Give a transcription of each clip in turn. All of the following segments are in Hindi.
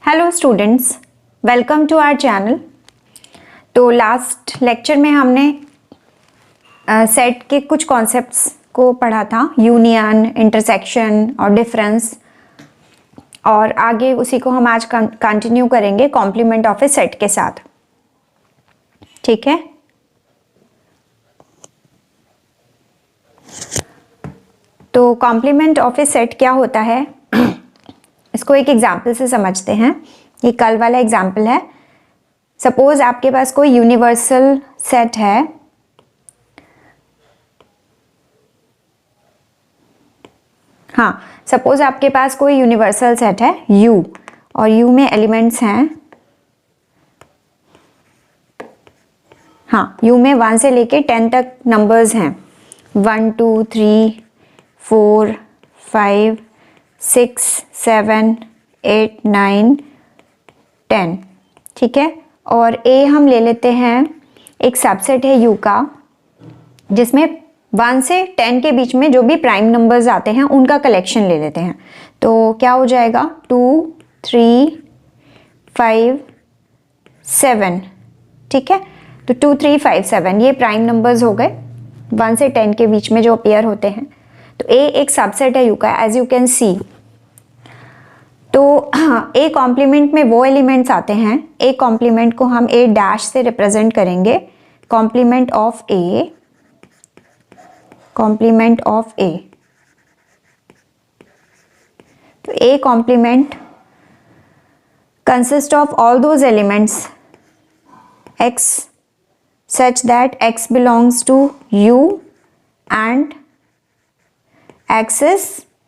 Hello students, welcome to our channel. तो लास्ट लेक्चर में हमने सेट के कुछ कॉन्सेप्ट्स को पढ़ा था, यूनियन, इंटरसेक्शन और डिफरेंस, और आगे उसी को हम आज कंटिन्यू करेंगे कॉम्प्लीमेंट ऑफ ए सेट के साथ। ठीक है, तो कॉम्प्लीमेंट ऑफ ए सेट क्या होता है इसको एक एग्जाम्पल से समझते हैं। ये कल वाला एग्जाम्पल है। सपोज आपके पास कोई यूनिवर्सल सेट है, हाँ, सपोज आपके पास कोई यूनिवर्सल सेट है U, और U में एलिमेंट्स हैं, हाँ, U में 1 से लेके 10 तक नंबर्स हैं, 1 2 3 4 5 6 7 8 9 10। ठीक है, और A हम ले लेते हैं, एक सबसेट है U का, जिसमें 1 से 10 के बीच में जो भी प्राइम नंबर्स आते हैं उनका कलेक्शन ले लेते हैं। तो क्या हो जाएगा, 2 3 5 7। ठीक है, तो 2 3 5 7 ये प्राइम नंबर्स हो गए 1 से 10 के बीच में जो अपीयर होते हैं। तो A एक सबसेट है U का, एज यू कैन सी। तो A कॉम्प्लीमेंट में वो एलिमेंट्स आते हैं, A कॉम्प्लीमेंट को हम A डैश से रिप्रेजेंट करेंगे, complement of A, complement of A। तो A complement consist of all those elements X such that X belongs to U and X is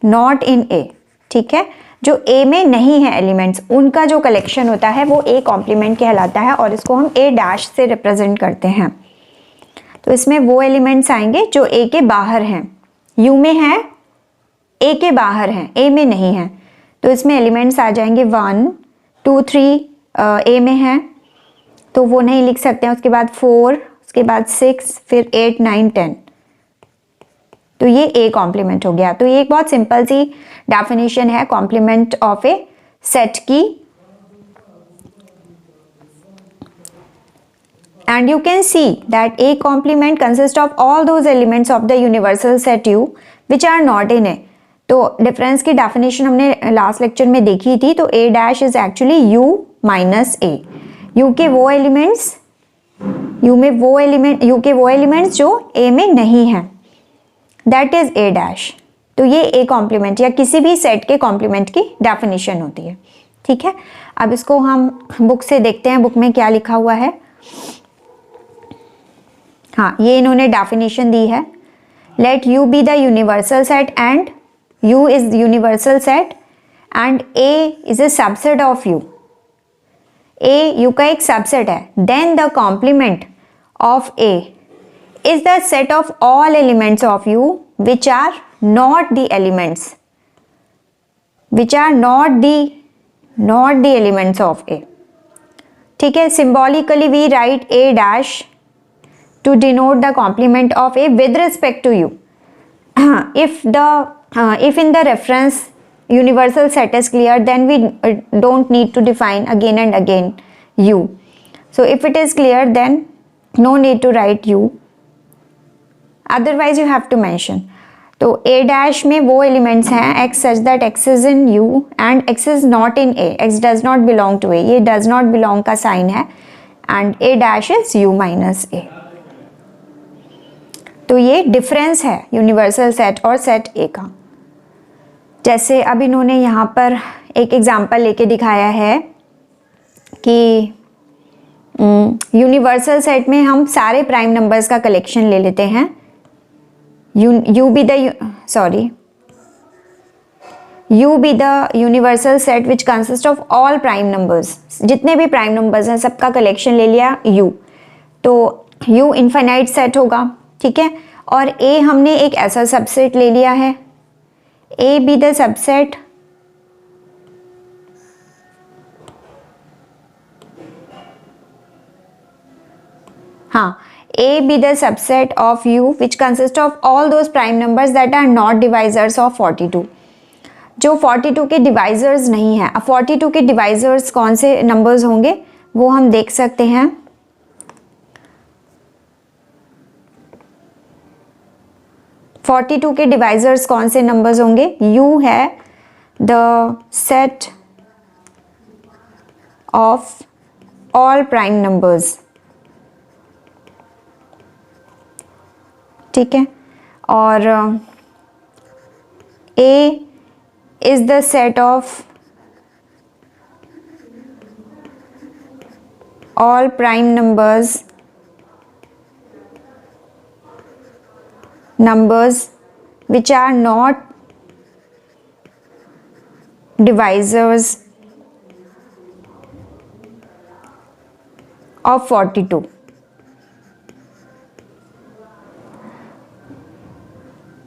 not in A। ठीक है, जो A में नहीं है एलिमेंट्स, उनका जो कलेक्शन होता है वो A कॉम्प्लीमेंट कहलाता है, और इसको हम A डैश से रिप्रेजेंट करते हैं। तो इसमें वो एलिमेंट्स आएंगे जो A के बाहर हैं, U में है, A के बाहर हैं, A में नहीं है। तो इसमें एलिमेंट्स आ जाएंगे 1 2 3 A में है तो वो नहीं लिख सकते हैं, उसके बाद 4, उसके बाद 6, फिर 8 9 10। तो ये A कॉम्प्लीमेंट हो गया। तो ये एक बहुत सिंपल सी डेफिनेशन है कॉम्प्लीमेंट ऑफ ए सेट की। And you can see that A complement consist of all those elements of the universal set U which are not in A. तो डिफरेंस की डेफिनेशन हमने लास्ट लेक्चर में देखी थी। तो A dash is actually U minus A। U के वो एलिमेंट्स, U के वो एलिमेंट्स जो A में नहीं है, दैट इज A डैश। तो ये A कॉम्प्लीमेंट या किसी भी सेट के कॉम्प्लीमेंट की डेफिनेशन होती है। ठीक है, अब इसको हम बुक से देखते हैं, बुक में क्या लिखा हुआ है। हाँ, ये इन्होंने डेफिनेशन दी है, let U be the universal set and U is universal set and A is a subset of U। A U का एक सबसेट है, then the complement of A is the set of all elements of U which are not the elements, which are not the elements of A। ठीक है, symbolically we write A dash to denote the complement of A with respect to U। if in the reference universal set is clear, then we don't need to define again and again U। so if it is clear, then no need to write U, otherwise you have to mention। तो A dash में वो एलिमेंट्स हैं X such that X is in U and X is not in A, X does not belong to A, ये does not belong का साइन है, and A dash is U minus A। तो ये डिफरेंस है यूनिवर्सल सेट और सेट A का। जैसे अब इन्होंने यहाँ पर एक एग्जाम्पल लेके दिखाया है कि यूनिवर्सल सेट में हम सारे प्राइम नंबर्स का कलेक्शन ले लेते हैं। U be the universal set which consists of all prime numbers। जितने भी प्राइम नंबर्स हैं सबका कलेक्शन ले लिया U, तो U इनफाइनाइट सेट होगा। ठीक है, और A हमने एक ऐसा सबसेट ले लिया है, A be the subset हाँ, A be the subset of U which consists of all those prime numbers that are not divisors of 42। जो 42 के डिवाइजर्स नहीं है। अब 42 के डिवाइजर्स कौन से नंबर्स होंगे वो हम देख सकते हैं। फोर्टी टू के डिवाइजर्स कौन से नंबर्स होंगे? U है the set of all prime numbers, ठीक है, और A is the set of all prime numbers which are not divisors of 42.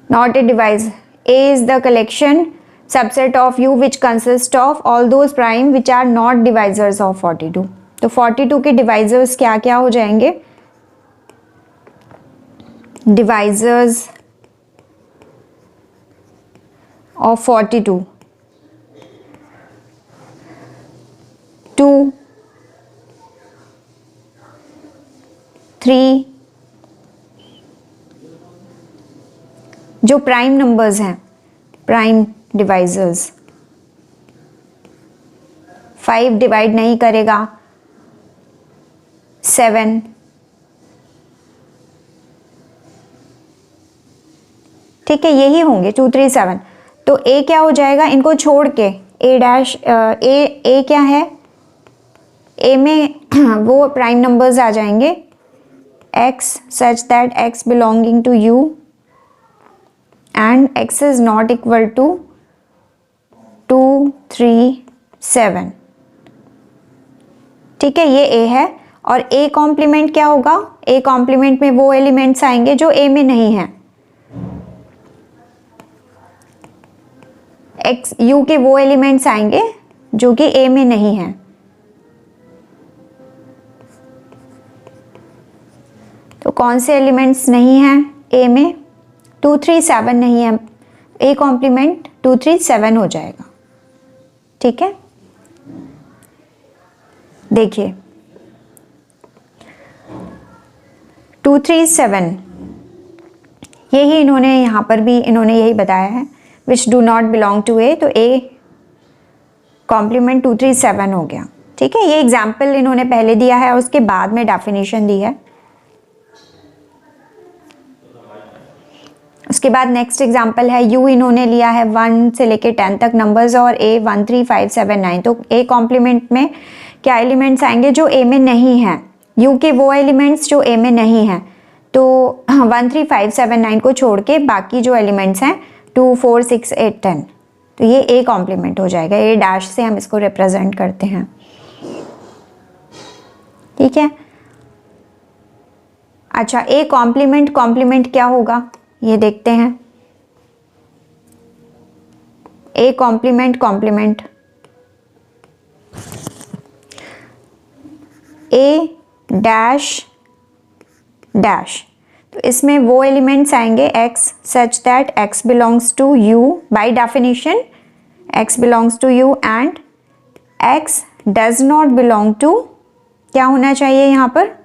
Not a divisor. A is the collection subset of U which consists of all those prime which are not divisors of 42. तो 42 के डिवाइजर्स क्या क्या हो जाएंगे? डिवाइजर्स ऑफ 42, 2, 3, जो प्राइम नंबर्स हैं, प्राइम डिवाइजर्स, 5 डिवाइड नहीं करेगा, 7, ठीक है, यही होंगे 2, 3, 7। तो ए क्या हो जाएगा? इनको छोड़ के ए डैश, ए क्या है? ए में वो प्राइम नंबर्स आ जाएंगे x such that x belonging to u and x is not equal to 2, 3, 7, ठीक है, ये a है। और a कॉम्प्लीमेंट क्या होगा? a कॉम्प्लीमेंट में वो एलिमेंट्स आएंगे जो a में नहीं है। x u के वो एलिमेंट्स आएंगे जो कि a में नहीं है। तो कौन से एलिमेंट्स नहीं हैं a में? 2, 3, 7 नहीं है। a कॉम्प्लीमेंट 2, 3, 7 हो जाएगा, ठीक है। देखिए 2, 3, 7 यही इन्होंने यहाँ पर भी इन्होंने यही बताया है, which do not belong to A. तो a कॉम्प्लीमेंट 2, 3, 7 हो गया, ठीक है। ये एग्जाम्पल इन्होंने पहले दिया है, उसके बाद में डेफिनेशन दी है। उसके बाद नेक्स्ट एग्जाम्पल है u इन्होंने लिया है 1 से लेके 10 तक नंबर्स और a 1, 3, 5, 7, 9। तो a कॉम्प्लीमेंट में क्या एलिमेंट्स आएंगे जो a में नहीं है? u के वो एलिमेंट्स जो a में नहीं है। तो 1, 3, 5, 7, 9 को छोड़ के बाकी जो एलिमेंट्स हैं 2, 4, 6, 8, 10, तो ये a कॉम्प्लीमेंट हो जाएगा। a डैश से हम इसको रिप्रेजेंट करते हैं, ठीक है। अच्छा, a कॉम्प्लीमेंट क्या होगा ये देखते हैं। a complement a dash dash, तो इसमें वो एलिमेंट्स आएंगे x such that x belongs to u, by definition x belongs to u and x does not belong to, क्या होना चाहिए यहाँ पर?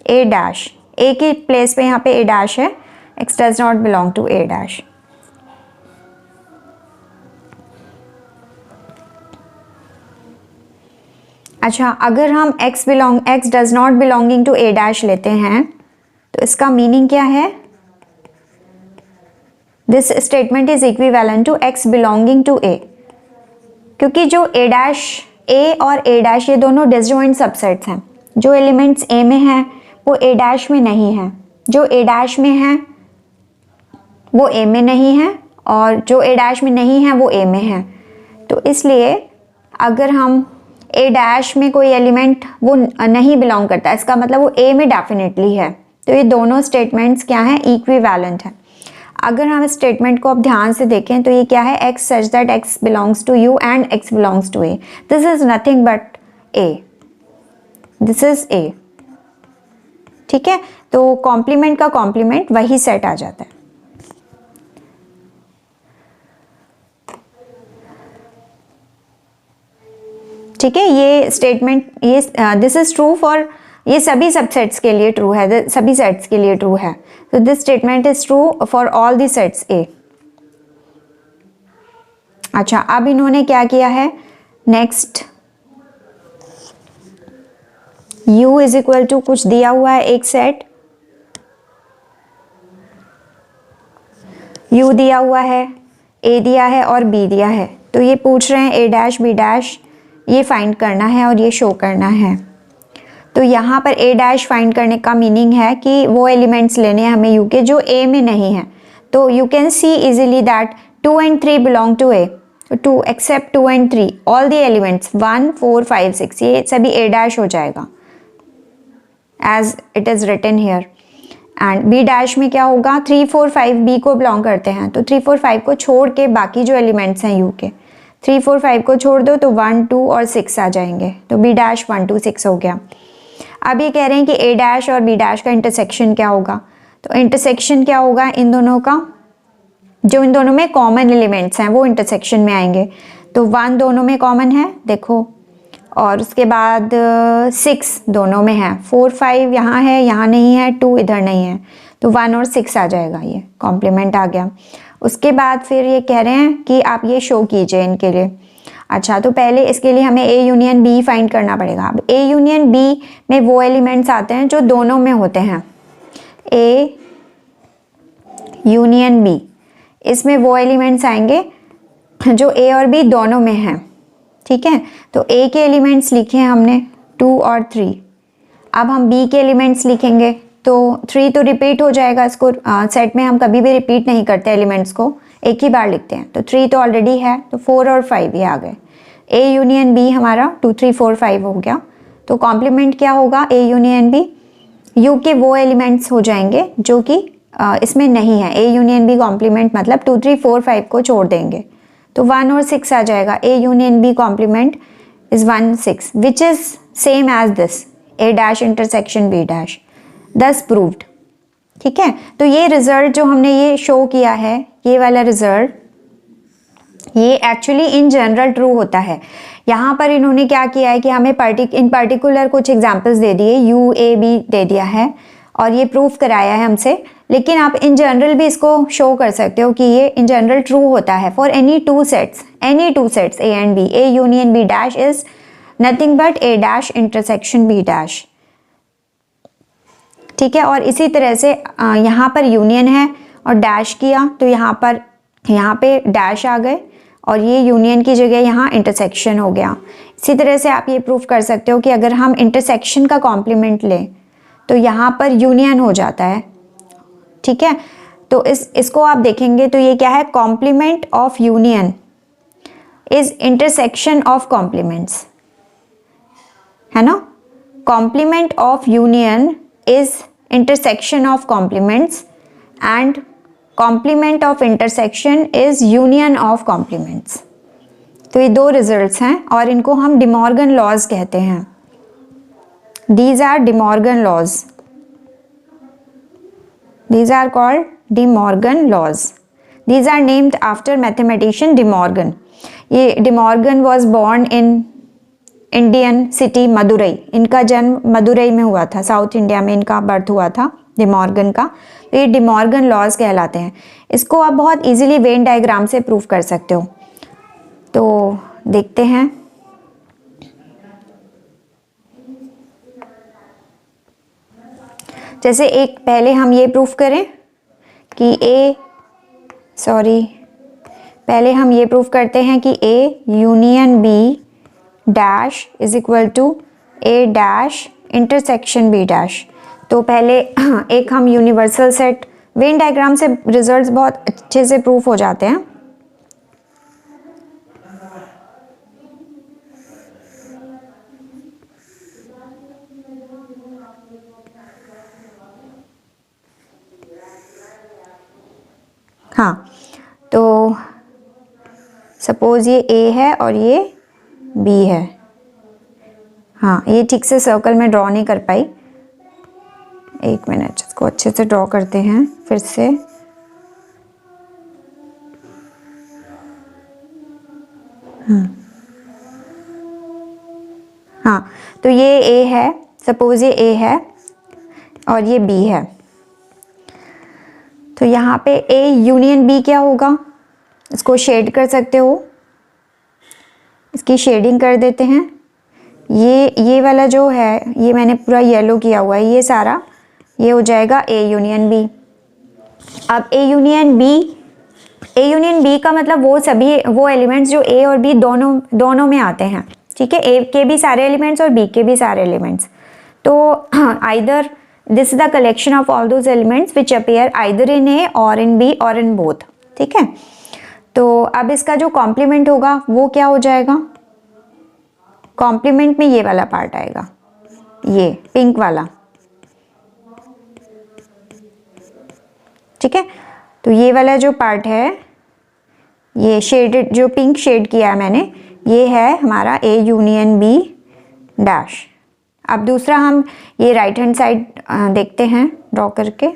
a dash. a के प्लेस पे यहाँ पे a डैश है, x does not belong to a dash। अच्छा, अगर हम x does not belonging to a dash लेते हैं तो इसका मीनिंग क्या है? This statement is equivalent to x belonging to a, क्योंकि जो a dash, a और a dash ये दोनों डिसजॉइंट सबसेट्स हैं। जो एलिमेंट्स a में हैं वो a dash में नहीं है, जो a dash में है वो a में नहीं है, और जो a डैश में नहीं है वो a में है। तो इसलिए अगर हम a डैश में कोई एलिमेंट वो नहीं बिलोंग करता, इसका मतलब वो a में डेफिनेटली है। तो ये दोनों स्टेटमेंट्स क्या हैं? इक्विवेलेंट है। अगर हम इस स्टेटमेंट को अब ध्यान से देखें तो ये क्या है? x such that x belongs to u and x belongs to a। This is nothing but a, this is a, ठीक है। तो कॉम्प्लीमेंट का कॉम्प्लीमेंट वही सेट आ जाता है। ठीक है, ये स्टेटमेंट ये दिस इज ट्रू फॉर, ये सभी सबसेट्स के लिए ट्रू है, सभी सेट्स के लिए ट्रू है। तो this statement is true for all the sets A. अच्छा, अब इन्होंने क्या किया है, next u is equal to कुछ दिया हुआ है, एक सेट u दिया हुआ है, a दिया है और b दिया है। तो ये पूछ रहे हैं a डैश b डैश ये फाइंड करना है और ये शो करना है। तो यहाँ पर a डैश फाइंड करने का मीनिंग है कि वो एलिमेंट्स लेने हैं हमें u के जो a में नहीं है। तो you can see easily that 2 and 3 belong to a, 2 except 2 and 3 all the elements 1 4 5 6 ये सभी a डैश हो जाएगा as it is written here. And b dash में क्या होगा, 3 4 5 b को बिलोंग करते हैं, तो 3 4 5 को छोड़ के बाकी जो एलिमेंट्स हैं u के 3 4 5 को छोड़ दो तो 1 2 और 6 आ जाएंगे। तो b डैश 1 2 6 हो गया। अब ये कह रहे हैं कि a डैश और b डैश का इंटरसेक्शन क्या होगा। तो इंटरसेक्शन क्या होगा, इन दोनों का जो इन दोनों में कॉमन एलिमेंट्स हैं वो इंटरसेक्शन में आएंगे। तो 1 दोनों में कॉमन है देखो, और उसके बाद 6 दोनों में है, 4 5 यहाँ है, यहाँ नहीं है, 2 इधर नहीं है, तो 1 और 6 आ जाएगा, ये कॉम्प्लीमेंट आ गया। उसके बाद फिर ये कह रहे हैं कि आप ये शो कीजिए इनके लिए। अच्छा, तो पहले इसके लिए हमें a यूनियन b फाइंड करना पड़ेगा। अब a यूनियन b में वो एलिमेंट्स आते हैं जो दोनों में होते हैं, a यूनियन b, इसमें वो एलिमेंट्स आएंगे जो a और b दोनों में हैं। ठीक है, तो a के एलिमेंट्स लिखे हैं हमने 2 और 3। अब हम b के एलिमेंट्स लिखेंगे, तो 3 तो रिपीट हो जाएगा, इसको सेट में हम कभी भी रिपीट नहीं करते एलिमेंट्स को, एक ही बार लिखते हैं। तो 3 तो ऑलरेडी है, तो 4 और 5 ये आ गए। a यूनियन b हमारा 2 3 4 5 हो गया। तो कॉम्प्लीमेंट क्या होगा, a यूनियन b, u के वो एलिमेंट्स हो जाएंगे जो कि इसमें नहीं है। a यूनियन b कॉम्प्लीमेंट मतलब 2 3 4 5 को छोड़ देंगे, तो 1 और 6 आ जाएगा। a union b complement is 1 6 which is same as this a dash intersection b dash, thus proved. ठीक है, तो ये रिजल्ट जो हमने ये शो किया है, ये वाला रिजल्ट, ये एक्चुअली इन जनरल ट्रू होता है। यहाँ पर इन्होंने क्या किया है कि हमें इन पर्टिकुलर कुछ एग्जांपल्स दे दिए, u a b दे दिया है और ये प्रूफ कराया है हमसे, लेकिन आप इन जनरल भी इसको शो कर सकते हो कि ये इन जनरल ट्रू होता है for any two sets a and b। a union b dash is nothing but a dash intersection b dash. ठीक है, और इसी तरह से यहाँ पर यूनियन है और डैश किया, तो यहाँ पे डैश आ गए और ये यूनियन की जगह यहाँ इंटरसेक्शन हो गया। इसी तरह से आप ये प्रूफ कर सकते हो कि अगर हम इंटरसेक्शन का कॉम्प्लीमेंट लें तो यहाँ पर यूनियन हो जाता है। ठीक है, तो इसको आप देखेंगे तो ये क्या है, complement of union is intersection of complements, है ना। Complement of union is intersection of complements and complement of intersection is union of complements। तो ये दो रिजल्ट्स हैं और इनको हम डिमॉर्गन लॉज कहते हैं। These are De Morgan laws. These are called De Morgan laws. These are named after mathematician De Morgan. ये De Morgan was born in Indian city Madurai, इनका जन्म मदुरई में हुआ था, साउथ इंडिया में इनका बर्थ हुआ था डे मॉर्गन का। तो ये डे मॉर्गन लॉज कहलाते हैं। इसको आप बहुत इजीली वेन डायग्राम से प्रूव कर सकते हो। तो देखते हैं, जैसे एक पहले हम ये प्रूफ करें कि पहले हम ये प्रूफ करते हैं कि a union b dash is equal to a dash intersection b dash. तो पहले एक हम यूनिवर्सल सेट, वेन डायग्राम से रिजल्ट्स बहुत अच्छे से प्रूफ हो जाते हैं। हाँ, तो सपोज ये a है और ये b है। हाँ, ये ठीक से सर्कल में ड्रॉ नहीं कर पाई, एक मिनट, इसको अच्छे से ड्रॉ करते हैं फिर से। हाँ, तो ये ए है, सपोज ये ए है और ये बी है, तो यहाँ पे ए यूनियन बी क्या होगा, इसको शेड कर सकते हो, इसकी शेडिंग कर देते हैं। ये वाला जो है ये मैंने पूरा येलो किया हुआ है, ये सारा ये हो जाएगा ए यूनियन बी। अब ए यूनियन बी का मतलब वो सभी वो एलिमेंट्स जो ए और बी दोनों में आते हैं, ठीक है, ए के भी सारे एलिमेंट्स और बी के भी सारे एलिमेंट्स। तो either this is the collection of all those elements which appear either in A और इन बी और इन बोथ, ठीक है। तो अब इसका जो कॉम्प्लीमेंट होगा वो क्या हो जाएगा, कॉम्प्लीमेंट में ये वाला पार्ट आएगा, ये पिंक वाला, ठीक है। तो ये वाला जो पार्ट है, ये शेडेड जो पिंक शेड किया है मैंने, ये है हमारा ए यूनियन बी डैश। अब दूसरा हम ये राइट हैंड साइड देखते हैं ड्रॉ करके।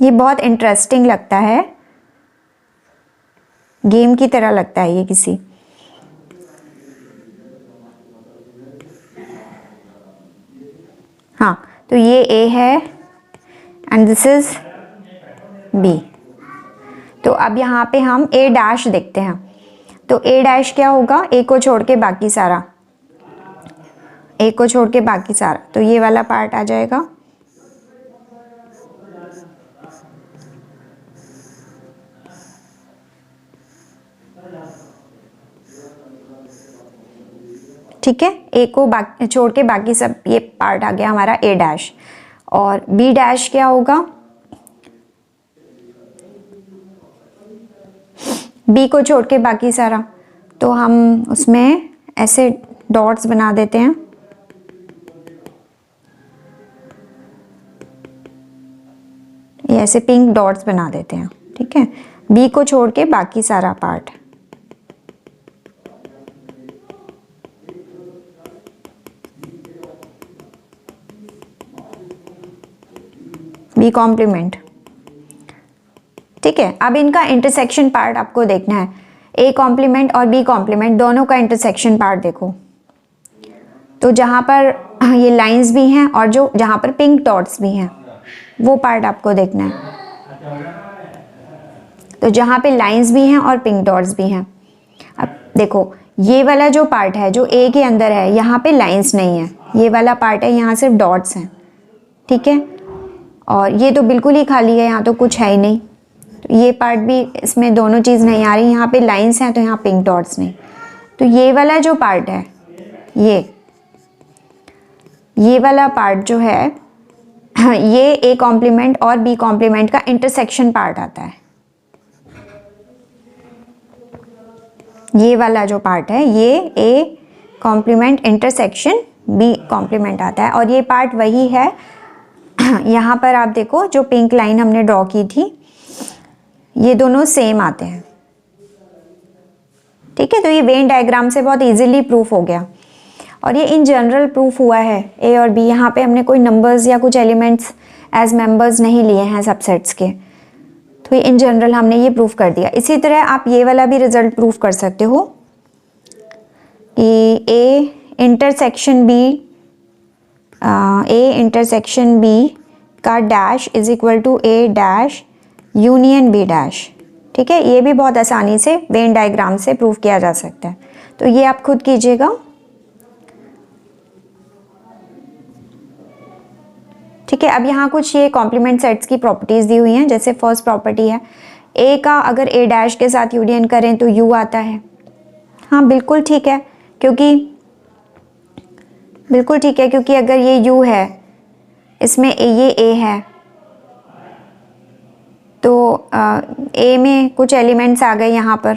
ये बहुत इंटरेस्टिंग लगता है, गेम की तरह लगता है ये किसी। हाँ, तो ये ए है एंड दिस इज बी। तो अब यहाँ पे हम ए डैश देखते हैं, तो ए डैश क्या होगा, ए को छोड़ के बाकी सारा, ए को छोड़ के बाकी सारा, तो ये वाला पार्ट आ जाएगा। ठीक है, ए को छोड़ के बाकी सब ये पार्ट आ गया हमारा ए डैश। और बी डैश क्या होगा, बी को छोड़ के बाकी सारा, तो हम उसमें ऐसे डॉट्स बना देते हैं, ये ऐसे पिंक डॉट्स बना देते हैं, ठीक है, बी को छोड़ के बाकी सारा पार्ट। बी कॉम्प्लीमेंट, ठीक है। अब इनका इंटरसेक्शन पार्ट आपको देखना है, ए कॉम्प्लीमेंट और बी कॉम्प्लीमेंट दोनों का इंटरसेक्शन पार्ट देखो। तो जहाँ पर ये लाइंस भी हैं और जो जहाँ पर पिंक डॉट्स भी हैं वो पार्ट आपको देखना है। तो जहाँ पे लाइंस भी हैं और पिंक डॉट्स भी हैं, अब देखो ये वाला जो पार्ट है जो ए के अंदर है, यहाँ पे लाइंस नहीं है, ये वाला पार्ट है, यहाँ सिर्फ डॉट्स हैं, ठीक है। और ये तो बिल्कुल ही खाली है, यहाँ तो कुछ है ही नहीं, तो ये पार्ट भी इसमें दोनों चीज़ नहीं आ रही, यहाँ पे लाइंस हैं तो यहाँ पिंक डॉट्स नहीं। तो ये वाला जो पार्ट है, ये वाला पार्ट जो है ये ए कॉम्प्लीमेंट और बी कॉम्प्लीमेंट का इंटरसेक्शन पार्ट आता है। ये वाला जो पार्ट है ये A complement intersection B complement आता है, और ये पार्ट वही है यहाँ पर आप देखो जो पिंक लाइन हमने ड्रॉ की थी, ये दोनों सेम आते हैं, ठीक है। तो ये वेन डायग्राम से बहुत इजीली प्रूफ हो गया, और ये इन जनरल प्रूफ हुआ है ए और बी। यहाँ पे हमने कोई नंबर्स या कुछ एलिमेंट्स एज मेंबर्स नहीं लिए हैं सबसेट्स के, तो ये इन जनरल हमने ये प्रूफ कर दिया। इसी तरह आप ये वाला भी रिजल्ट प्रूफ कर सकते हो कि ए इंटरसेक्शन बी का dash is equal to A dash union B dash, ठीक है। ये भी बहुत आसानी से वेन डायग्राम से प्रूफ किया जा सकता है, तो ये आप खुद कीजिएगा, ठीक है। अब यहाँ कुछ ये कॉम्प्लीमेंट सेट्स की प्रॉपर्टीज़ दी हुई हैं, जैसे फर्स्ट प्रॉपर्टी है ए का अगर ए डैश के साथ यूनियन करें तो यू आता है। हाँ बिल्कुल ठीक है, क्योंकि अगर ये यू है, इसमें ये ए है, तो ए में कुछ एलिमेंट्स आ गए यहाँ पर,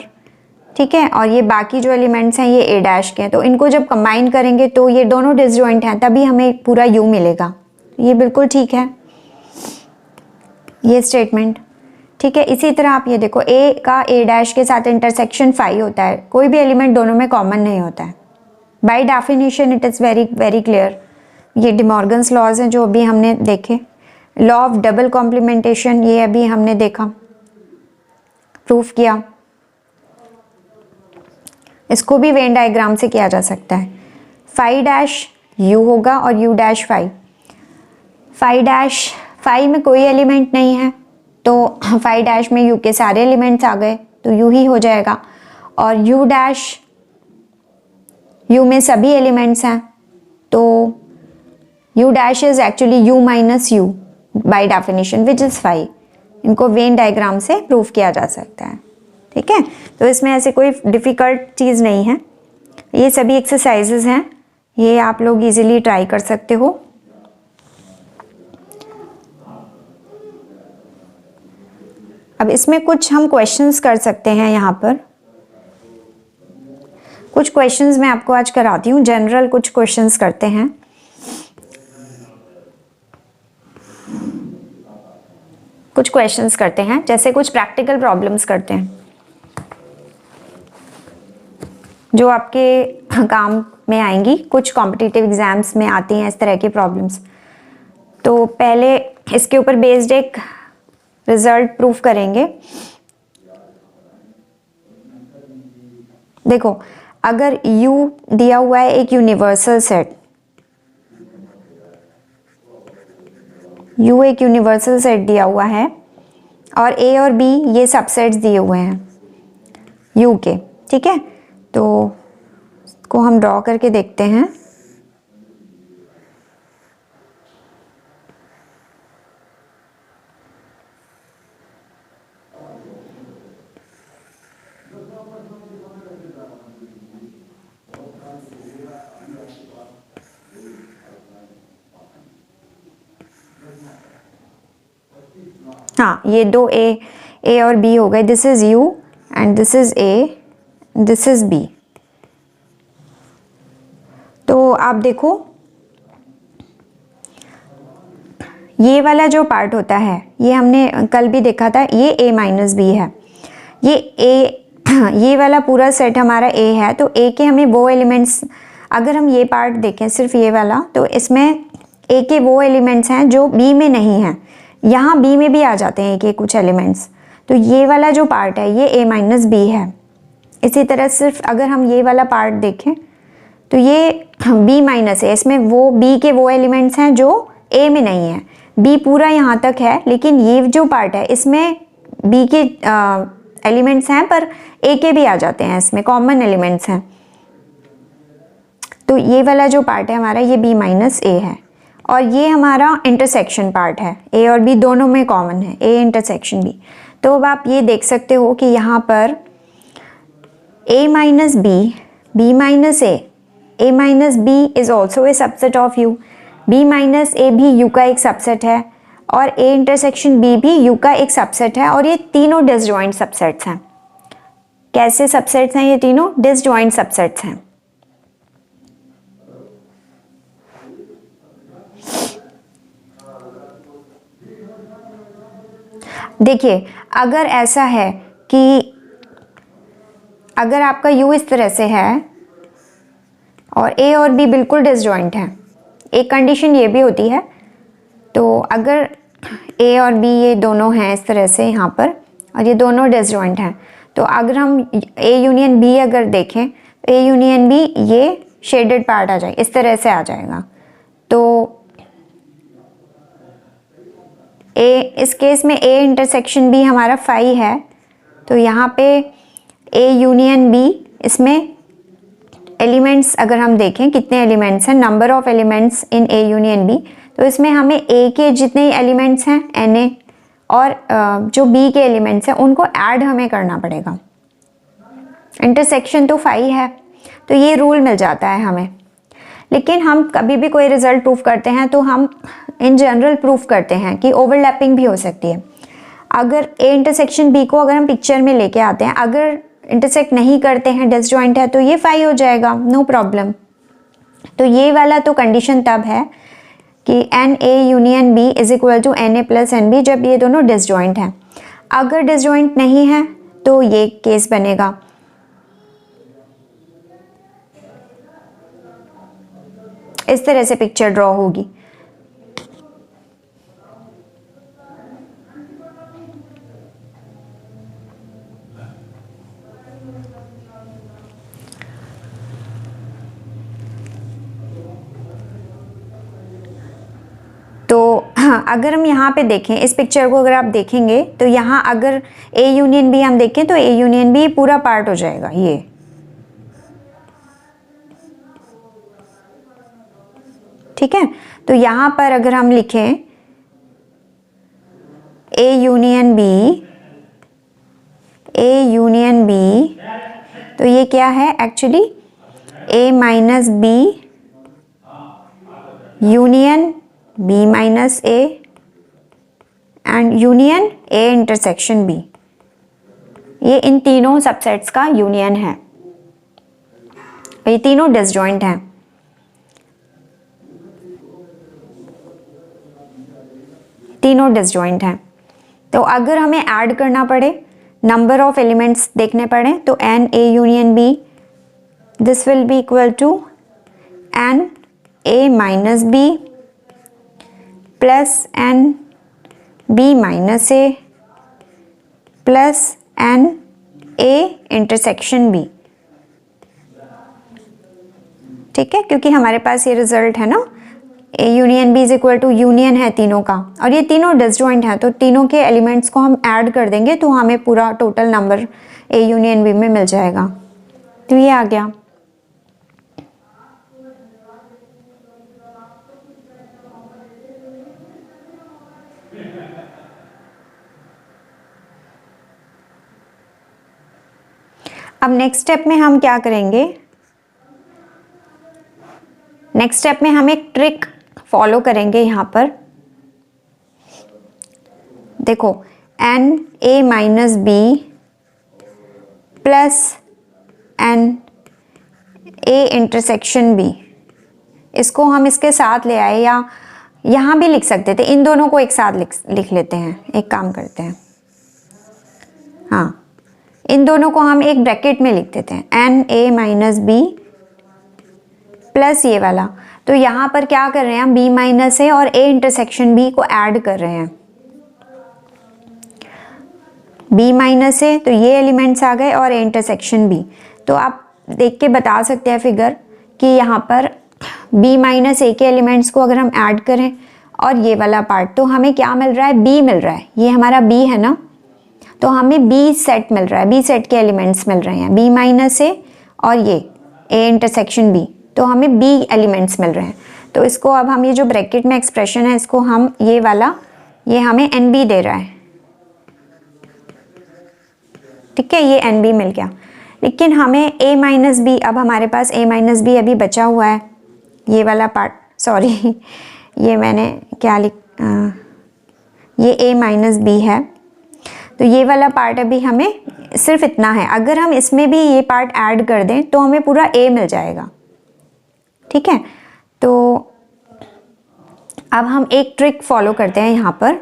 ठीक है, और ये बाकी जो एलिमेंट्स हैं ये ए डैश के हैं, तो इनको जब कंबाइन करेंगे तो ये दोनों डिसजॉइंट हैं, तभी हमें पूरा यू मिलेगा। ये बिल्कुल ठीक है ये स्टेटमेंट, ठीक है। इसी तरह आप ये देखो ए का ए डैश के साथ इंटरसेक्शन 5 होता है, कोई भी एलिमेंट दोनों में कॉमन नहीं होता है। By definition it is very very clear. ये डिमॉर्गन्स लॉज हैं जो अभी हमने देखे, लॉ ऑफ डबल कॉम्प्लीमेंटेशन ये अभी हमने देखा, प्रूफ किया, इसको भी वेन डायग्राम से किया जा सकता है। फाई डैश यू होगा और U dash phi. Phi dash phi में कोई एलिमेंट नहीं है तो फाई डैश में यू के सारे एलिमेंट्स आ गए तो यू ही हो जाएगा। और यू डैश यू में सभी एलिमेंट्स हैं तो U dash is actually U minus U by definition which is phi. इनको वेन डायग्राम से प्रूव किया जा सकता है। ठीक है, तो इसमें ऐसे कोई डिफ़िकल्ट चीज़ नहीं है। ये सभी एक्सरसाइजेज हैं, ये आप लोग इजीली ट्राई कर सकते हो। अब इसमें कुछ हम क्वेश्चंस कर सकते हैं। यहाँ पर कुछ क्वेश्चंस मैं आपको आज कराती हूँ, जनरल कुछ क्वेश्चंस करते हैं। कुछ क्वेश्चंस करते हैं, जैसे कुछ प्रैक्टिकल प्रॉब्लम्स करते हैं जो आपके काम में आएंगी, कुछ कॉम्पिटिटिव एग्जाम्स में आती हैं इस तरह की प्रॉब्लम्स। तो पहले इसके ऊपर बेस्ड एक रिजल्ट प्रूफ करेंगे। देखो, अगर U दिया हुआ है एक यूनिवर्सल सेट, U एक यूनिवर्सल सेट दिया हुआ है और A और B ये सबसेट्स दिए हुए हैं U के। ठीक है, तो इसको हम ड्रॉ करके देखते हैं। हाँ, ये दो A और B हो गए। This is U and this is A, this is B। तो आप देखो, ये वाला जो पार्ट होता है ये हमने कल भी देखा था, ये A माइनस बी है। ये वाला पूरा सेट हमारा A है, तो A के हमें वो एलिमेंट्स, अगर हम ये पार्ट देखें सिर्फ ये वाला, तो इसमें A के वो एलिमेंट्स हैं जो B में नहीं हैं। यहाँ B में भी आ जाते हैं A के कुछ एलिमेंट्स। तो ये वाला जो पार्ट है ये A माइनस बी है। इसी तरह सिर्फ अगर हम ये वाला पार्ट देखें तो ये B माइनस है, इसमें वो B के वो एलिमेंट्स हैं जो A में नहीं है। B पूरा यहाँ तक है, लेकिन ये जो पार्ट है इसमें B के एलिमेंट्स हैं पर A के भी आ जाते हैं, इसमें कॉमन एलिमेंट्स हैं। तो ये वाला जो पार्ट है हमारा ये B माइनस A है। और ये हमारा इंटरसेक्शन पार्ट है, A और B दोनों में कॉमन है, A इंटरसेक्शन B। तो अब आप ये देख सकते हो कि यहाँ पर A minus B, B minus A minus B is also a subset of U। B minus A भी U का एक सबसेट है और A इंटरसेक्शन B भी U का एक सबसेट है। और ये तीनों डिसजॉइंट सबसेट्स हैं। कैसे सबसेट्स हैं ये तीनों? डिसजॉइंट सबसेट्स हैं। देखिए, अगर ऐसा है कि अगर आपका U इस तरह से है और A और B बिल्कुल डिसजॉइंट हैं, एक कंडीशन ये भी होती है। तो अगर A और B ये दोनों हैं इस तरह से यहाँ पर और ये दोनों डिसजॉइंट हैं, तो अगर हम A यूनियन B अगर देखें तो A यूनियन B ये शेडेड पार्ट आ जाए, इस तरह से आ जाएगा। तो इस केस में A इंटरसेक्शन B हमारा फाई है, तो यहाँ पे A यूनियन B, इसमें एलिमेंट्स अगर हम देखें कितने एलिमेंट्स हैं, number of elements in A union B, तो इसमें हमें A के जितने एलिमेंट्स हैं Na और जो B के एलिमेंट्स हैं उनको ऐड हमें करना पड़ेगा। इंटरसेक्शन तो फाई है, तो ये रूल मिल जाता है हमें। लेकिन हम कभी भी कोई रिजल्ट प्रूफ करते हैं तो हम इन जनरल प्रूफ करते हैं कि ओवरलैपिंग भी हो सकती है। अगर A इंटरसेक्शन B को अगर हम पिक्चर में लेके आते हैं, अगर इंटरसेक्ट नहीं करते हैं, डिसजॉइंट है, तो ये फाई हो जाएगा, नो प्रॉब्लम। तो ये वाला तो कंडीशन तब है कि Na union B is equal to Na plus NB जब ये दोनों डिसजॉइंट हैं। अगर डिसजॉइंट नहीं है तो ये केस बनेगा। इस तरह से पिक्चर ड्रॉ होगी। अगर हम यहाँ पे देखें इस पिक्चर को, अगर आप देखेंगे तो यहाँ अगर ए यूनियन बी हम देखें तो ए यूनियन बी पूरा पार्ट हो जाएगा ये। ठीक है, तो यहाँ पर अगर हम लिखें A union B, A union B, तो ये क्या है actually A minus B union B minus A and union A intersection B. ये इन तीनों सबसेट्स का यूनियन है, ये तीनों डिसजॉइंट हैं। तीनों डिसजॉइंट हैं, तो अगर हमें ऐड करना पड़े, नंबर ऑफ एलिमेंट्स देखने पड़े, तो N A union B, this will be equal to N A minus B plus N B minus A plus N A intersection B. ठीक है, क्योंकि हमारे पास ये रिजल्ट है ना, A union B is equal to union है तीनों का, और ये तीनों डिसजॉइंट है, तो तीनों के एलिमेंट्स को हम ऐड कर देंगे तो हमें पूरा total number A union B में मिल जाएगा। तो ये आ गया। अब नेक्स्ट स्टेप में हम क्या करेंगे, नेक्स्ट स्टेप में हम एक ट्रिक फॉलो करेंगे। यहाँ पर देखो N A minus B plus N A intersection B, इसको हम इसके साथ ले आए, या यहाँ भी लिख सकते थे, इन दोनों को एक साथ लिख लेते हैं। एक काम करते हैं, हाँ इन दोनों को हम एक ब्रैकेट में लिख देते हैं, N A minus B plus ये वाला। तो यहाँ पर क्या कर रहे हैं हम, बी माइनस ए और ए इंटरसेक्शन बी को ऐड कर रहे हैं। बी माइनस ए तो ये एलिमेंट्स आ गए और ए इंटरसेक्शन बी। तो आप देख के बता सकते हैं फिगर कि यहाँ पर बी माइनस ए के एलिमेंट्स को अगर हम ऐड करें और ये वाला पार्ट, तो हमें क्या मिल रहा है, बी मिल रहा है। ये हमारा बी है ना, तो हमें बी सेट मिल रहा है, बी सेट के एलिमेंट्स मिल रहे हैं, बी माइनस ए और ये ए इंटरसेक्शन बी, तो हमें बी एलिमेंट्स मिल रहे हैं। तो इसको अब हम ये जो ब्रैकेट में एक्सप्रेशन है, इसको हम ये वाला, ये हमें एन बी दे रहा है। ठीक है, ये एन बी मिल गया, लेकिन हमें ए माइनस बी, अब हमारे पास ए माइनस बी अभी बचा हुआ है, ये वाला पार्ट, सॉरी ये मैंने क्या ये ए माइनस बी है, तो ये वाला पार्ट अभी हमें सिर्फ इतना है। अगर हम इसमें भी ये पार्ट ऐड कर दें तो हमें पूरा ए मिल जाएगा। ठीक है, तो अब हम एक ट्रिक फॉलो करते हैं, यहाँ पर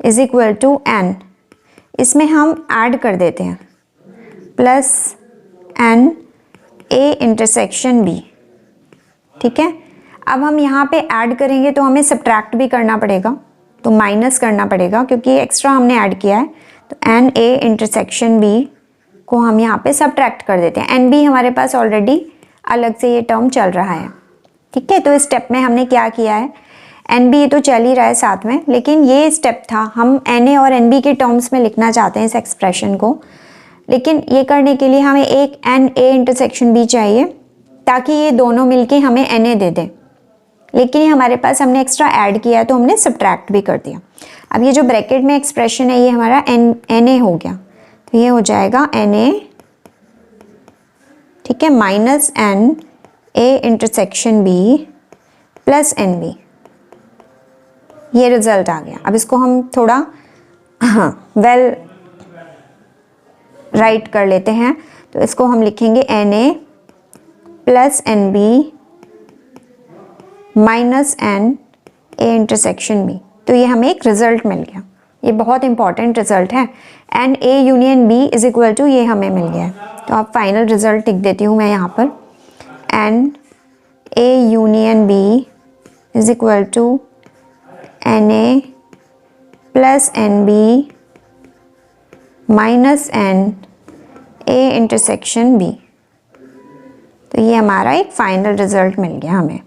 इज इक्वल टू एन, इसमें हम ऐड कर देते हैं plus N A intersection B. ठीक है, अब हम यहाँ पे ऐड करेंगे तो हमें सब्ट्रैक्ट भी करना पड़ेगा, तो माइनस करना पड़ेगा क्योंकि एक्स्ट्रा हमने ऐड किया है। तो एन ए इंटरसेक्शन बी को हम यहाँ पे सब्ट्रैक्ट कर देते हैं, एन बी हमारे पास ऑलरेडी अलग से ये टर्म चल रहा है। ठीक है, तो इस स्टेप में हमने क्या किया है, एन बी तो चल ही रहा है साथ में, लेकिन ये स्टेप था, हम एन ए और एन बी के टर्म्स में लिखना चाहते हैं इस एक्सप्रेशन को, लेकिन ये करने के लिए हमें एक एन ए इंटरसेक्शन बी चाहिए ताकि ये दोनों मिलके हमें एन ए दे दें, लेकिन ये हमारे पास हमने एक्स्ट्रा ऐड किया है तो हमने सब्ट्रैक्ट भी कर दिया। अब ये जो ब्रैकेट में एक्सप्रेशन है ये हमारा एन ए हो गया, तो ये हो जाएगा एन ए, ठीक है, minus N A intersection B plus N B, ये रिजल्ट आ गया। अब इसको हम थोड़ा वेल राइट कर लेते हैं, तो इसको हम लिखेंगे N A plus N B minus N A intersection B, तो ये हमें एक रिजल्ट मिल गया। ये बहुत इंपॉर्टेंट रिजल्ट है, N A union B is equal to ये हमें मिल गया है। तो अब फाइनल रिजल्ट लिख देती हूँ मैं यहाँ पर, N A union B is equal to N A plus N B minus N A intersection B. तो ये हमारा एक फाइनल रिजल्ट मिल गया हमें।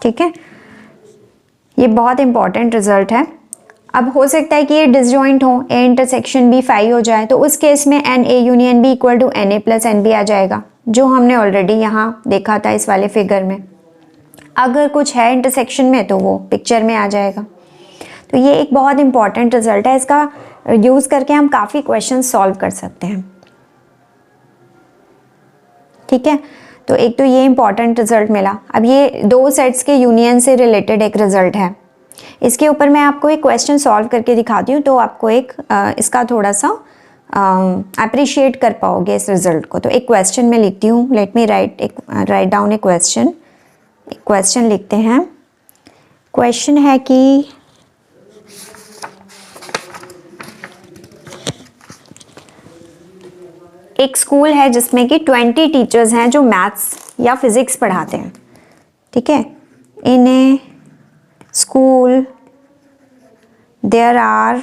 ठीक है, ये बहुत इंपॉर्टेंट रिजल्ट है। अब हो सकता है कि ये डिसजॉइंट हो, ए इंटरसेक्शन बी 5 हो जाए, तो उस केस में n A union B equal to N A plus N B आ जाएगा, जो हमने ऑलरेडी यहाँ देखा था इस वाले फिगर में। अगर कुछ है इंटरसेक्शन में तो वो पिक्चर में आ जाएगा। तो ये एक बहुत इंपॉर्टेंट रिजल्ट है, इसका यूज़ करके हम काफ़ी क्वेश्चन सॉल्व कर सकते हैं। ठीक है, तो एक तो ये इंपॉर्टेंट रिजल्ट मिला। अब ये दो सेट्स के यूनियन से रिलेटेड एक रिजल्ट है, इसके ऊपर मैं आपको एक क्वेश्चन सॉल्व करके दिखाती हूँ, तो आपको एक इसका थोड़ा सा अप्रिशिएट कर पाओगे इस रिजल्ट को। तो एक क्वेश्चन मैं लिखती हूँ, लेट मी राइट डाउन ए क्वेश्चन। एक क्वेश्चन लिखते हैं। क्वेश्चन है कि एक स्कूल है जिसमें कि 20 टीचर्स हैं जो मैथ्स या फिजिक्स पढ़ाते हैं। ठीक है, in a school there are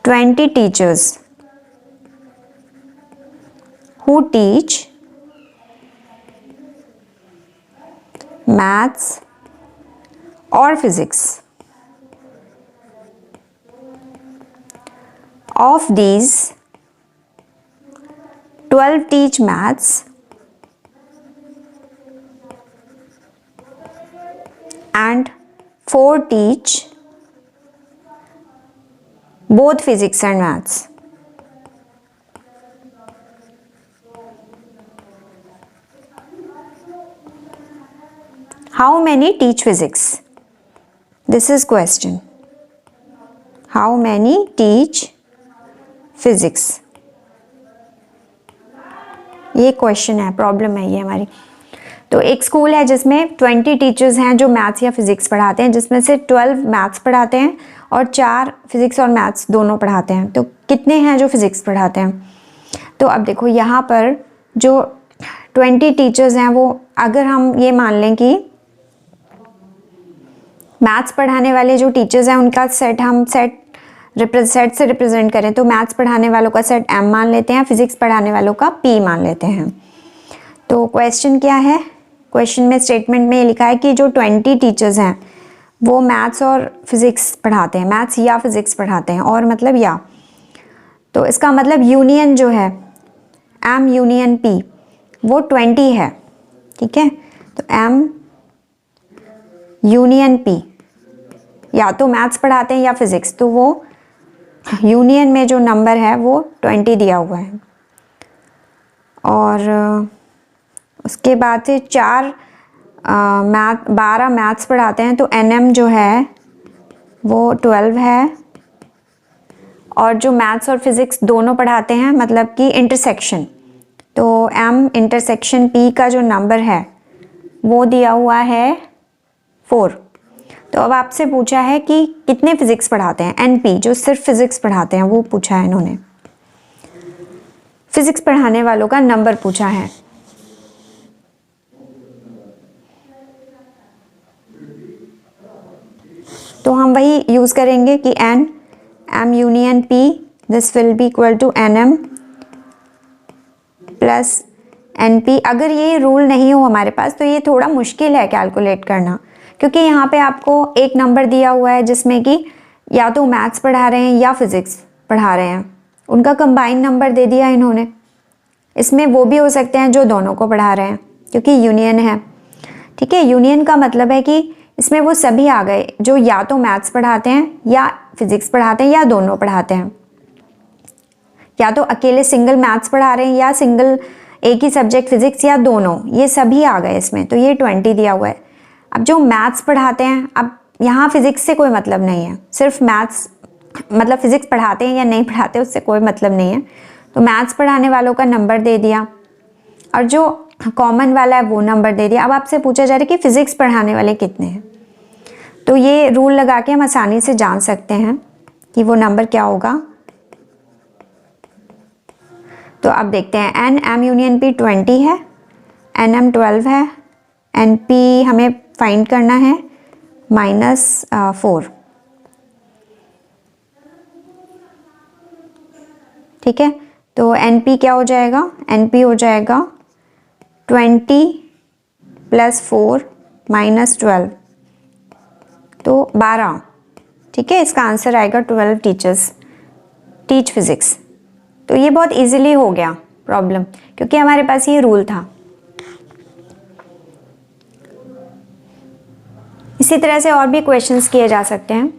20 teachers who teach maths or physics. Of these, 12 teach maths and 4 teach both physics and maths. How many teach physics? This is question. How many teach physics? ये क्वेश्चन है, प्रॉब्लम है ये हमारी। तो एक स्कूल है जिसमें 20 टीचर्स हैं जो मैथ्स या फिजिक्स पढ़ाते हैं, जिसमें से 12 मैथ्स पढ़ाते हैं और 4 फिजिक्स और मैथ्स दोनों पढ़ाते हैं। तो कितने हैं जो फिजिक्स पढ़ाते हैं? तो अब देखो यहाँ पर जो 20 टीचर्स हैं, वो अगर हम ये मान लें कि मैथ्स पढ़ाने वाले जो टीचर्स हैं उनका सेट हम सेट से रिप्रेजेंट करें, तो मैथ्स पढ़ाने वालों का सेट M मान लेते हैं, फिजिक्स पढ़ाने वालों का P मान लेते हैं। तो क्वेश्चन क्या है? क्वेश्चन में स्टेटमेंट में लिखा है कि जो 20 टीचर्स हैं वो मैथ्स और फिजिक्स पढ़ाते हैं, मैथ्स या फिजिक्स पढ़ाते हैं, और मतलब या, तो इसका मतलब यूनियन जो है M यूनियन P वो 20 है। ठीक है, तो M यूनियन P या तो मैथ्स पढ़ाते हैं या फिजिक्स, तो वो यूनियन में जो नंबर है वो 20 दिया हुआ है। और उसके बाद से 12 मैथ्स पढ़ाते हैं, तो NM जो है वो 12 है, और जो मैथ्स और फिजिक्स दोनों पढ़ाते हैं मतलब कि इंटरसेक्शन, तो M इंटरसेक्शन P का जो नंबर है वो दिया हुआ है 4। तो अब आपसे पूछा है कि कितने फिजिक्स पढ़ाते हैं, NP जो सिर्फ फिजिक्स पढ़ाते हैं वो पूछा है इन्होंने, फिजिक्स पढ़ाने वालों का नंबर पूछा है। तो हम वही यूज करेंगे कि M union P this will be equal to NM plus NP। अगर ये रूल नहीं हो हमारे पास तो ये थोड़ा मुश्किल है कैलकुलेट करना, क्योंकि यहाँ पे आपको एक नंबर दिया हुआ है जिसमें कि या तो मैथ्स पढ़ा रहे हैं या फिजिक्स पढ़ा रहे हैं, उनका कंबाइन नंबर दे दिया इन्होंने। इसमें वो भी हो सकते हैं जो दोनों को पढ़ा रहे हैं, क्योंकि यूनियन है। ठीक है, यूनियन का मतलब है कि इसमें वो सभी आ गए जो या तो मैथ्स पढ़ाते हैं या फिजिक्स पढ़ाते हैं या दोनों पढ़ाते हैं, या तो अकेले सिंगल मैथ्स पढ़ा रहे हैं या सिंगल एक ही सब्जेक्ट फिजिक्स, या दोनों, ये सभी आ गए इसमें। तो ये 20 दिया हुआ है। अब जो मैथ्स पढ़ाते हैं, अब यहाँ फिजिक्स से कोई मतलब नहीं है, सिर्फ मैथ्स मतलब फिजिक्स पढ़ाते हैं या नहीं पढ़ाते उससे कोई मतलब नहीं है, तो मैथ्स पढ़ाने वालों का नंबर दे दिया और जो कॉमन वाला है वो नंबर दे दिया। अब आपसे पूछा जा रहा है कि फिजिक्स पढ़ाने वाले कितने हैं, तो ये रूल लगा के हम आसानी से जान सकते हैं कि वो नंबर क्या होगा। तो अब देखते हैं, M यूनियन P 20 है, NM 12 है, NP हमें फाइंड करना है -4। ठीक है, तो NP क्या हो जाएगा? NP हो जाएगा 20 + 4 -12 तो 12, ठीक है। इसका आंसर आएगा 12 टीचर्स टीच फिजिक्स। तो ये बहुत इजीली हो गया प्रॉब्लम, क्योंकि हमारे पास ये रूल था। इसी तरह से और भी क्वेश्चंस किए जा सकते हैं।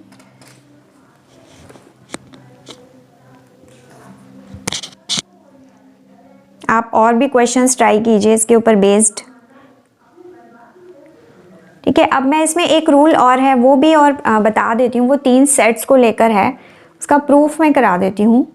आप और भी क्वेश्चंस ट्राई कीजिए इसके ऊपर बेस्ड, ठीक है। अब मैं इसमें एक रूल और है वो भी और बता देती हूँ। वो 3 सेट्स को लेकर है, उसका प्रूफ मैं करा देती हूँ।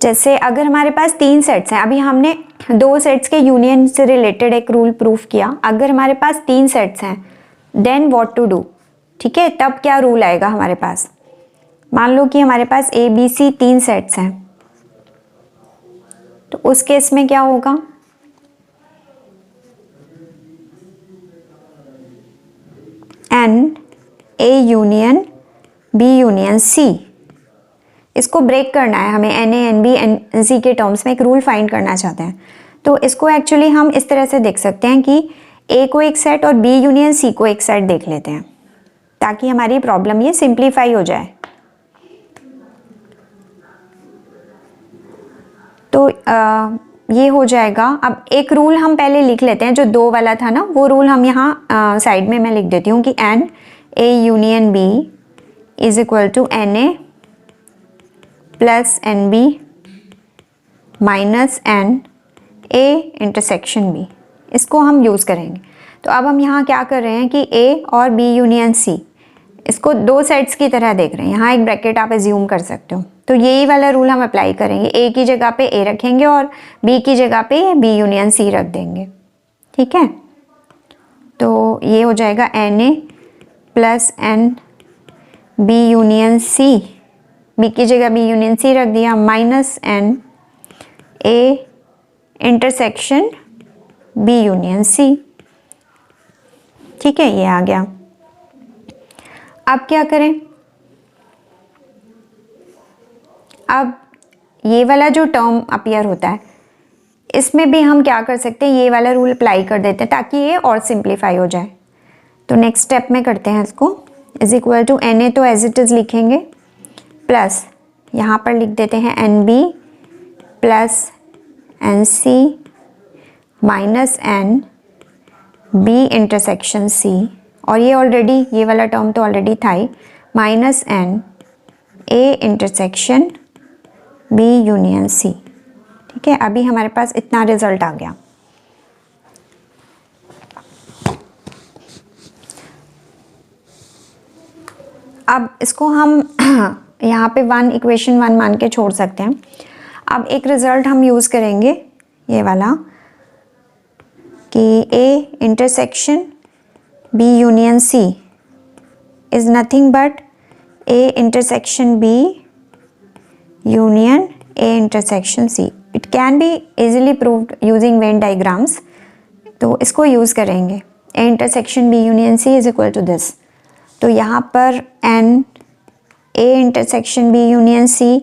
जैसे अगर हमारे पास 3 सेट्स हैं, अभी हमने 2 सेट्स के यूनियन से रिलेटेड एक रूल प्रूफ किया। अगर हमारे पास 3 सेट्स हैं देन व्हाट टू डू, ठीक है। तब क्या रूल आएगा हमारे पास। मान लो कि हमारे पास ABC 3 सेट्स हैं, तो उस केस में क्या होगा, N A union B union C। इसको ब्रेक करना है हमें, NA NB NC के टर्म्स में एक रूल फाइंड करना चाहते हैं। तो इसको एक्चुअली हम इस तरह से देख सकते हैं कि A को एक सेट और B यूनियन C को एक सेट देख लेते हैं, ताकि हमारी प्रॉब्लम ये सिंप्लीफाई हो जाए। तो ये हो जाएगा। अब एक रूल हम पहले लिख लेते हैं, जो 2 वाला था ना, वो रूल हम यहाँ साइड में मैं लिख देती हूँ कि N A union B is equal to NA plus NB minus NA intersection B। इसको हम यूज़ करेंगे। तो अब हम यहाँ क्या कर रहे हैं कि A और B यूनियन C, इसको 2 सेट्स की तरह देख रहे हैं। यहाँ एक ब्रैकेट आप एज्यूम कर सकते हो। तो यही वाला रूल हम अप्लाई करेंगे। A की जगह पे A रखेंगे और B की जगह पे B यूनियन C रख देंगे, ठीक है। तो ये हो जाएगा NA plus NB union C, B की जगह B यूनियन C रख दिया, minus NA intersection B union C, ठीक है। ये आ गया। अब क्या करें, अब ये वाला जो टर्म अपीयर होता है, इसमें भी हम क्या कर सकते हैं, ये वाला रूल अप्लाई कर देते हैं ताकि ये और सिंप्लीफाई हो जाए। तो नेक्स्ट स्टेप में करते हैं इसको। इज इक्वल टू NA तो एज इट इज़ लिखेंगे, प्लस यहाँ पर लिख देते हैं NB plus NC minus NB intersection C, और ये ऑलरेडी, ये वाला टर्म तो ऑलरेडी था ही, minus NA intersection B union C, ठीक है। अभी हमारे पास इतना रिजल्ट आ गया। अब इसको हम यहाँ पे इक्वेशन 1 मान के छोड़ सकते हैं। अब एक रिजल्ट हम यूज़ करेंगे, ये वाला, कि A intersection B union C is nothing but A intersection B union A intersection C। It can be easily proved using Venn diagrams. तो इसको यूज़ करेंगे। A intersection B union C is equal to this. तो यहाँ पर N A intersection B union C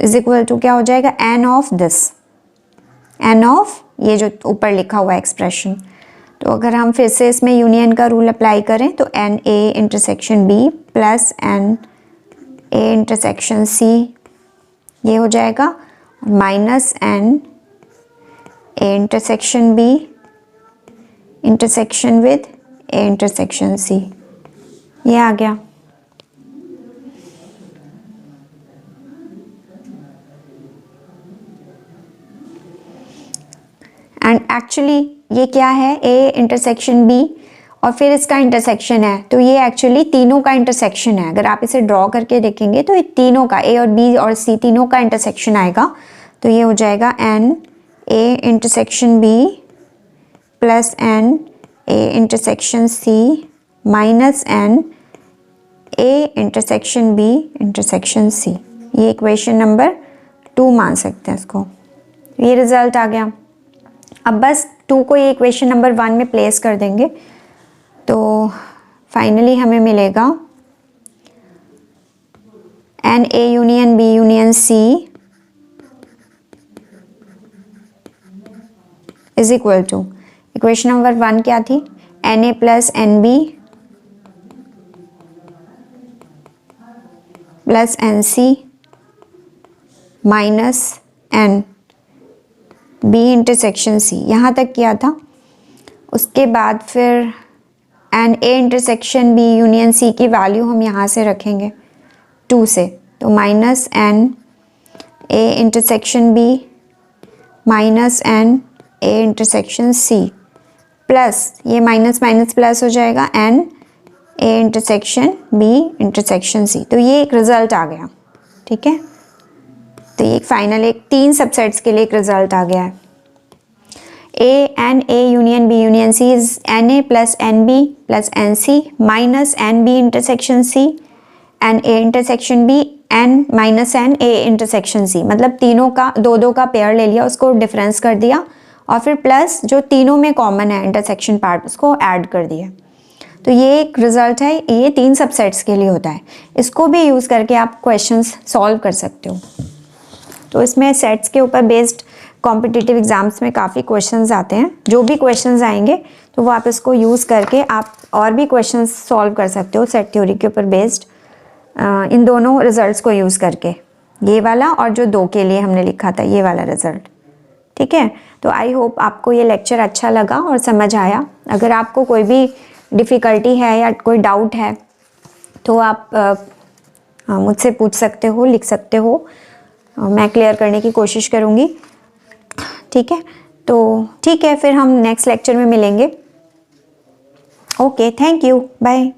is equal to क्या हो जाएगा, N of this, N of ये जो ऊपर लिखा हुआ एक्सप्रेशन। तो अगर हम फिर से इसमें यूनियन का रूल अप्लाई करें तो N A intersection B plus N A intersection C ये हो जाएगा, minus N A intersection B intersection with A intersection C, ये आ गया। एंड एक्चुअली ये क्या है, A इंटरसेक्शन B और फिर इसका इंटरसेक्शन है, तो ये एक्चुअली तीनों का इंटरसेक्शन है। अगर आप इसे ड्रॉ करके देखेंगे तो ये तीनों का, A और B और C तीनों का इंटरसेक्शन आएगा। तो ये हो जाएगा N A intersection B plus N A intersection C minus N A intersection B intersection C। ये इक्वेशन नंबर 2 मान सकते हैं इसको। ये रिजल्ट आ गया। अब बस 2 को ये इक्वेशन नंबर 1 में प्लेस कर देंगे, तो फाइनली हमें मिलेगा N A union B union C is equal to, equation number 1 क्या थी, Na plus Nb plus Nc minus N B intersection C, यहाँ तक किया था। उसके बाद फिर N A intersection B union C की वैल्यू हम यहाँ से रखेंगे 2 से, तो minus N A intersection B minus N A intersection C plus ये माइनस माइनस प्लस हो जाएगा N A intersection B intersection C. तो ये एक रिजल्ट आ गया, ठीक है। तो ये फाइनल एक 3 सबसेट्स के लिए एक रिजल्ट आ गया है। A and A union B union C is Na plus Nb plus Nc minus Nb intersection C and A intersection B N minus N A intersection C। मतलब तीनों का दो का पेयर ले लिया, उसको डिफरेंस कर दिया और फिर प्लस जो तीनों में कॉमन है इंटरसेक्शन पार्ट उसको ऐड कर दिया। तो ये एक रिजल्ट है, ये 3 सबसेट्स के लिए होता है। इसको भी यूज़ करके आप क्वेश्चंस सॉल्व कर सकते हो। तो इसमें सेट्स के ऊपर बेस्ड कॉम्पिटिटिव एग्जाम्स में काफ़ी क्वेश्चंस आते हैं। जो भी क्वेश्चंस आएंगे तो वो आप इसको यूज़ करके आप और भी क्वेश्चंस सॉल्व कर सकते हो सेट थ्योरी के ऊपर बेस्ड, इन दोनों रिजल्ट्स को यूज़ करके, ये वाला और जो 2 के लिए हमने लिखा था ये वाला रिजल्ट, ठीक है। तो आई होप आपको ये लेक्चर अच्छा लगा और समझ आया। अगर आपको कोई भी डिफ़िकल्टी है या कोई डाउट है तो आप मुझसे पूछ सकते हो, लिख सकते हो, मैं क्लियर करने की कोशिश करूँगी, ठीक है। तो ठीक है, फिर हम नेक्स्ट लेक्चर में मिलेंगे। Okay, thank you, bye.